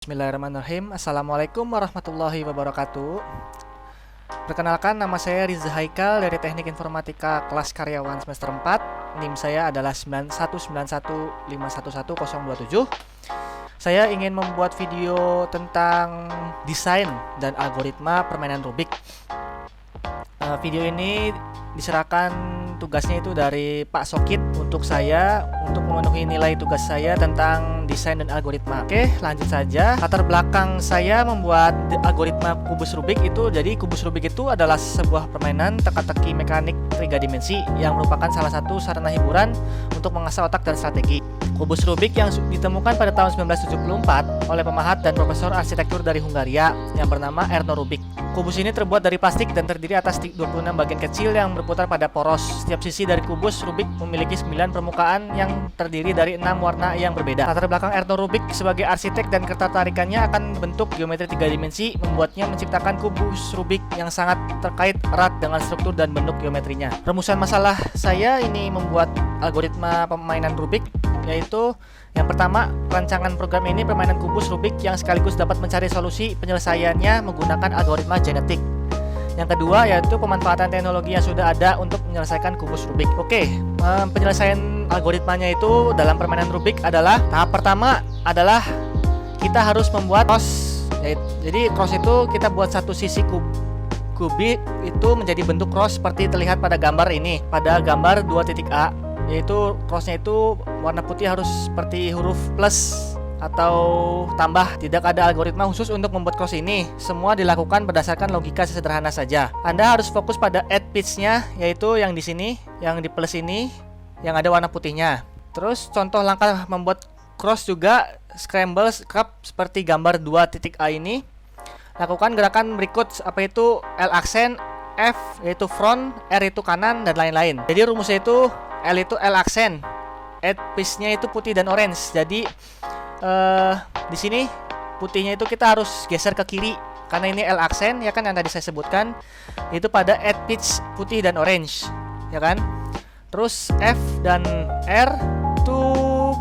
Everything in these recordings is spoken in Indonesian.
Bismillahirrahmanirrahim. Assalamualaikum warahmatullahi wabarakatuh. Perkenalkan, nama saya Riza Haikal dari Teknik Informatika kelas karyawan semester 4. NIM saya adalah 91915111027. Saya ingin membuat video tentang desain dan algoritma permainan Rubik. Video ini diserahkan tugasnya itu dari Pak Sokit untuk saya untuk memenuhi nilai tugas saya tentang desain dan algoritma. Oke, lanjut saja. Latar belakang saya membuat algoritma kubus Rubik itu, jadi kubus Rubik itu adalah sebuah permainan teka-teki mekanik 3 dimensi yang merupakan salah satu sarana hiburan untuk mengasah otak dan strategi. Kubus Rubik yang ditemukan pada tahun 1974 oleh pemahat dan profesor arsitektur dari Hungaria yang bernama Erno Rubik. Kubus ini terbuat dari plastik dan terdiri atas 26 bagian kecil yang berputar pada poros. Setiap sisi dari kubus Rubik memiliki 9 permukaan yang terdiri dari 6 warna yang berbeda. Latar belakang Erno Rubik sebagai arsitek dan ketertarikannya akan bentuk geometri 3 dimensi membuatnya menciptakan kubus Rubik yang sangat terkait erat dengan struktur dan bentuk geometrinya. Rumusan masalah saya ini membuat algoritma permainan Rubik, yaitu yang pertama, rancangan program ini permainan kubus Rubik yang sekaligus dapat mencari solusi penyelesaiannya menggunakan algoritma genetik. Yang kedua, yaitu pemanfaatan teknologi yang sudah ada untuk menyelesaikan kubus Rubik. Oke, penyelesaian algoritmanya itu dalam permainan Rubik adalah tahap pertama adalah kita harus membuat cross. Jadi cross itu kita buat satu sisi kubik itu menjadi bentuk cross seperti terlihat pada gambar ini, pada gambar 2.a. Yaitu crossnya itu warna putih harus seperti huruf plus atau tambah. Tidak ada algoritma khusus untuk membuat cross ini. Semua dilakukan berdasarkan logika sederhana saja. Anda harus fokus pada add pitch-nya, yaitu yang di sini, yang di plus ini, yang ada warna putihnya. Terus contoh langkah membuat cross juga scramble scrub seperti gambar 2.a ini. Lakukan gerakan berikut, apa itu L aksen, F yaitu front, R itu kanan, dan lain-lain. Jadi rumusnya itu L itu L aksen, add piece-nya itu putih dan orange. Jadi di sini putihnya itu kita harus geser ke kiri karena ini L aksen, ya kan, yang tadi saya sebutkan itu pada add pitch putih dan orange, ya kan. Terus F dan R itu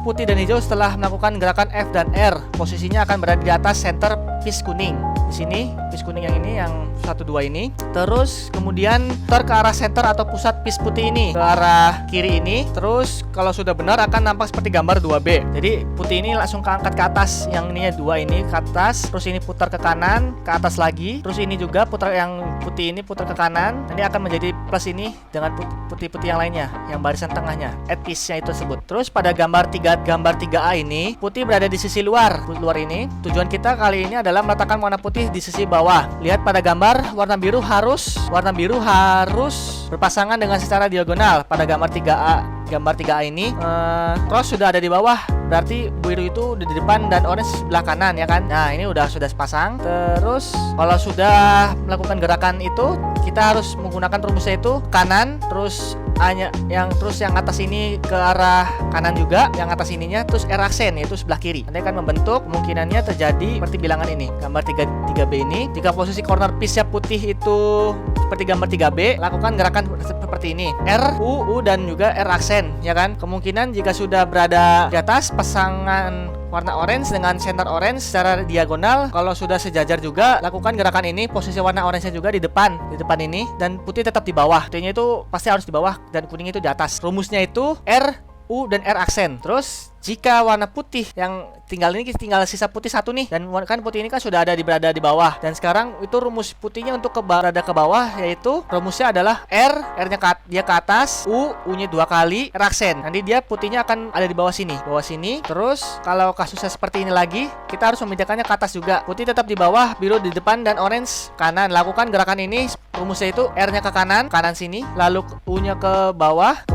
putih dan hijau. Setelah melakukan gerakan F dan R, posisinya akan berada di atas center piece kuning. Di sini piece kuning yang ini, yang 1-2 ini. Terus kemudian putar ke arah center atau pusat piece putih ini ke arah kiri ini. Terus kalau sudah benar akan nampak seperti gambar 2B. Jadi putih ini langsung keangkat ke atas, yang ininya 2 ini ke atas. Terus ini putar ke kanan, ke atas lagi. Terus ini juga putar, yang putih ini putar ke kanan. Nanti akan menjadi plus ini dengan putih-putih yang lainnya, yang barisan tengahnya, add piece-nya itu tersebut. Terus pada gambar 3A ini, putih berada di sisi luar ini. Tujuan kita kali ini adalah meletakkan warna putih di sisi bawah. Lihat pada gambar, warna biru harus berpasangan dengan secara diagonal. Pada gambar 3A ini, cross sudah ada di bawah, berarti biru itu di depan dan orange sebelah kanan, ya kan. Nah, ini sudah sepasang. Terus kalau sudah melakukan gerakan itu, kita harus menggunakan rumusnya itu kanan, terus yang atas ini ke arah kanan juga, yang atas ininya terus R aksen yaitu sebelah kiri. Nanti akan membentuk, kemungkinannya terjadi seperti bilangan ini, gambar 3B ini. Jika posisi corner piece-nya putih itu seperti gambar 3B, lakukan gerakan seperti ini, R, U dan juga R aksen, ya kan. Kemungkinan jika sudah berada di atas, pasangan warna orange dengan center orange secara diagonal. Kalau sudah sejajar juga, lakukan gerakan ini, posisi warna orange-nya juga di depan ini, dan putih tetap di bawah. Putihnya itu pasti harus di bawah dan kuning itu di atas. Rumusnya itu R, U dan R aksen. Terus jika warna putih yang tinggal sisa putih satu nih, dan kan putih ini kan sudah berada di bawah, dan sekarang itu rumus putihnya untuk berada ke bawah, yaitu rumusnya adalah R-nya dia ke atas, U-nya 2 kali, R aksen. Nanti dia putihnya akan ada di bawah sini. Terus kalau kasusnya seperti ini lagi, kita harus memindahkannya ke atas juga. Putih tetap di bawah, biru di depan, dan orange kanan. Lakukan gerakan ini, rumusnya itu R-nya ke kanan sini, lalu U-nya ke bawah,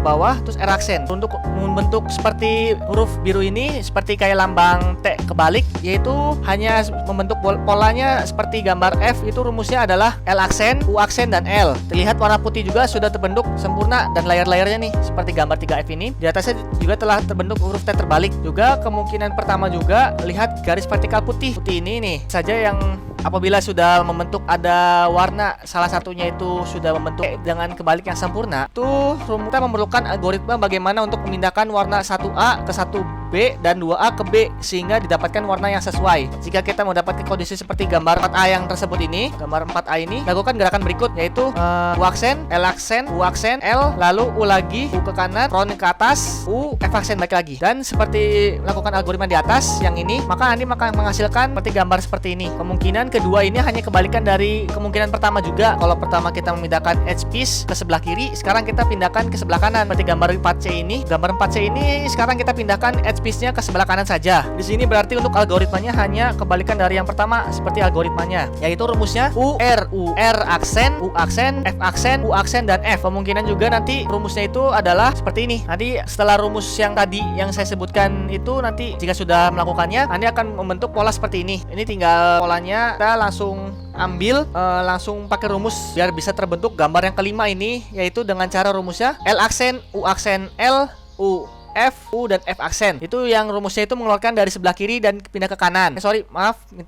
terus R aksen. Untuk membentuk seperti huruf biru ini seperti kayak lambang T kebalik, yaitu hanya membentuk polanya seperti gambar F. Itu rumusnya adalah L aksen, U aksen, dan L. Terlihat warna putih juga sudah terbentuk sempurna, dan layar-layarnya nih seperti gambar 3F ini. Di atasnya juga telah terbentuk huruf T terbalik. Juga kemungkinan pertama juga, lihat garis vertikal putih ini nih saja, yang apabila sudah membentuk ada warna salah satunya itu sudah membentuk dengan kebalik yang sempurna, tuh kita memerlukan algoritma bagaimana untuk memindahkan warna 1A ke 1 B dan 2A ke B sehingga didapatkan warna yang sesuai. Jika kita mau dapatkan kondisi seperti gambar 4A yang tersebut ini, gambar 4A ini, lakukan gerakan berikut yaitu U aksen, L aksen, U aksen, L, lalu U lagi, U ke kanan, round ke atas, U, F aksen balik lagi. Dan seperti melakukan algoritma di atas yang ini, maka Andi menghasilkan seperti gambar seperti ini. Kemungkinan kedua ini hanya kebalikan dari kemungkinan pertama juga. Kalau pertama kita memindahkan edge piece ke sebelah kiri, sekarang kita pindahkan ke sebelah kanan. Seperti gambar 4C ini, gambar 4C ini sekarang kita pindahkan edge piece-nya ke sebelah kanan saja. Di sini berarti untuk algoritmanya hanya kebalikan dari yang pertama seperti algoritmanya, yaitu rumusnya U R aksen, U aksen, F aksen, U aksen dan F. Kemungkinan juga nanti rumusnya itu adalah seperti ini. Nanti setelah rumus yang tadi yang saya sebutkan itu, nanti jika sudah melakukannya, Anda akan membentuk pola seperti ini. Ini tinggal polanya kita langsung ambil, langsung pakai rumus biar bisa terbentuk gambar yang kelima ini, yaitu dengan cara rumusnya L aksen, U aksen, L, U, F, U, dan F aksen. Itu yang rumusnya itu mengeluarkan dari sebelah kiri dan pindah ke kanan.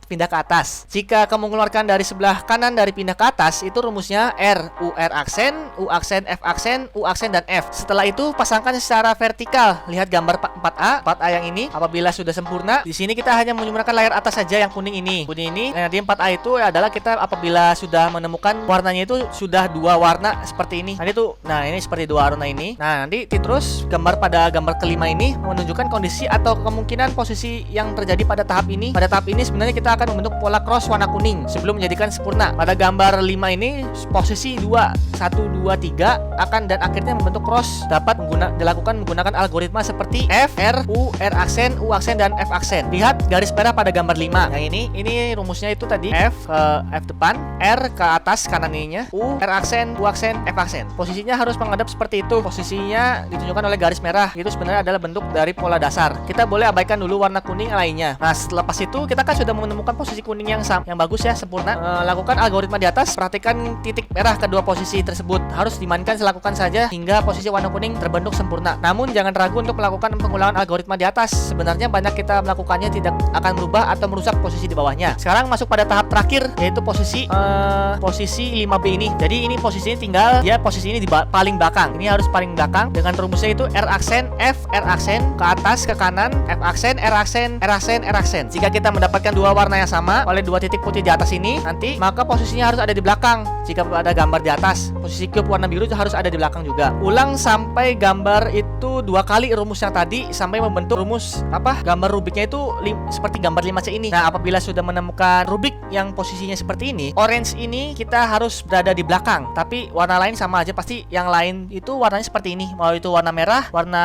Pindah ke atas. Jika kamu mengeluarkan dari sebelah kanan dari pindah ke atas, itu rumusnya R, U, R aksen, U aksen, F aksen, U aksen, dan F. Setelah itu pasangkan secara vertikal. Lihat gambar 4A yang ini. Apabila sudah sempurna, di sini kita hanya menggunakan layar atas saja yang kuning ini. Kuning ini. Nah, di 4A itu adalah kita apabila sudah menemukan warnanya itu sudah dua warna seperti ini. Nah, ini seperti dua warna ini. Nah, nanti terus pada gambar kelima ini menunjukkan kondisi atau kemungkinan posisi yang terjadi pada tahap ini. Pada tahap ini sebenarnya kita akan membentuk pola cross warna kuning sebelum menjadikan sempurna. Pada gambar 5 ini posisi 2, 1, 2, 3 akan dan akhirnya membentuk cross dapat dilakukan menggunakan algoritma seperti F, R, U, R aksen, U aksen, dan F aksen. Lihat garis merah pada gambar 5. Yang ini rumusnya itu tadi F ke F depan, R ke atas kanan ininya, U, R aksen, U aksen, F aksen. Posisinya harus menghadap seperti itu. Posisinya ditunjukkan oleh garis merah. Itu sebenarnya adalah bentuk dari pola dasar. Kita boleh abaikan dulu warna kuning lainnya. Nah, setelah itu kita kan sudah menemukan posisi kuning yang bagus ya, sempurna. Lakukan algoritma di atas. Perhatikan titik merah kedua posisi tersebut. Harus dimainkan selakukan saja hingga posisi warna kuning terbentuk sempurna. Namun jangan ragu untuk melakukan pengulangan algoritma di atas. Sebenarnya banyak kita melakukannya tidak akan merubah atau merusak posisi di bawahnya. Sekarang masuk pada tahap terakhir, yaitu posisi 5B ini. Jadi ini posisinya tinggal dia posisi ini di paling belakang. Ini harus paling belakang dengan rumusnya itu R aksen, F, R aksen, ke atas, ke kanan, F aksen, R aksen, R aksen, R aksen. Jika kita mendapatkan dua warna yang sama oleh dua titik putih di atas ini, nanti maka posisinya harus ada di belakang. Jika ada gambar di atas, posisi cube warna biru harus ada di belakang juga. Ulang sampai gambar itu 2 kali rumus yang tadi sampai membentuk rumus gambar Rubiknya itu seperti gambar 5C ini. Nah, apabila sudah menemukan Rubik yang posisinya seperti ini, orange ini kita harus berada di belakang. Tapi warna lain sama aja, pasti yang lain itu warnanya seperti ini. Mau itu warna merah, warna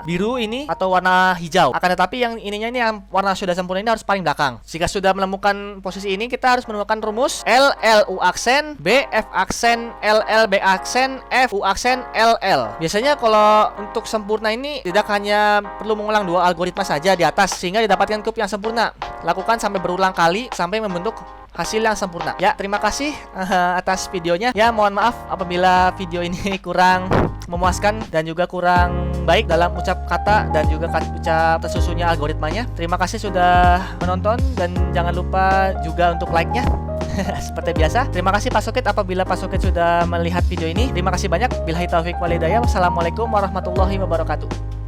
biru ini, atau warna hijau. Akan tetapi yang ininya ini yang warna sudah sempurna ini harus paling belakang. Jika sudah menemukan posisi ini, kita harus menemukan rumus L, L, U aksen, B, F aksen, L, L, B aksen, F, U aksen, L, L. Biasanya kalau untuk sempurna ini tidak hanya perlu mengulang 2 algoritma saja di atas sehingga didapatkan cube yang sempurna. Lakukan sampai berulang kali sampai membentuk hasil yang sempurna. Ya, terima kasih atas videonya. Ya, mohon maaf apabila video ini kurang memuaskan dan juga kurang baik dalam ucap kata dan juga ucap tersusunnya algoritmanya. Terima kasih sudah menonton dan jangan lupa juga untuk like-nya. Seperti biasa, terima kasih Pak Sokit apabila Pak Sokit sudah melihat video ini. Terima kasih banyak. Billahi taufik walhidayah. Wassalamualaikum warahmatullahi wabarakatuh.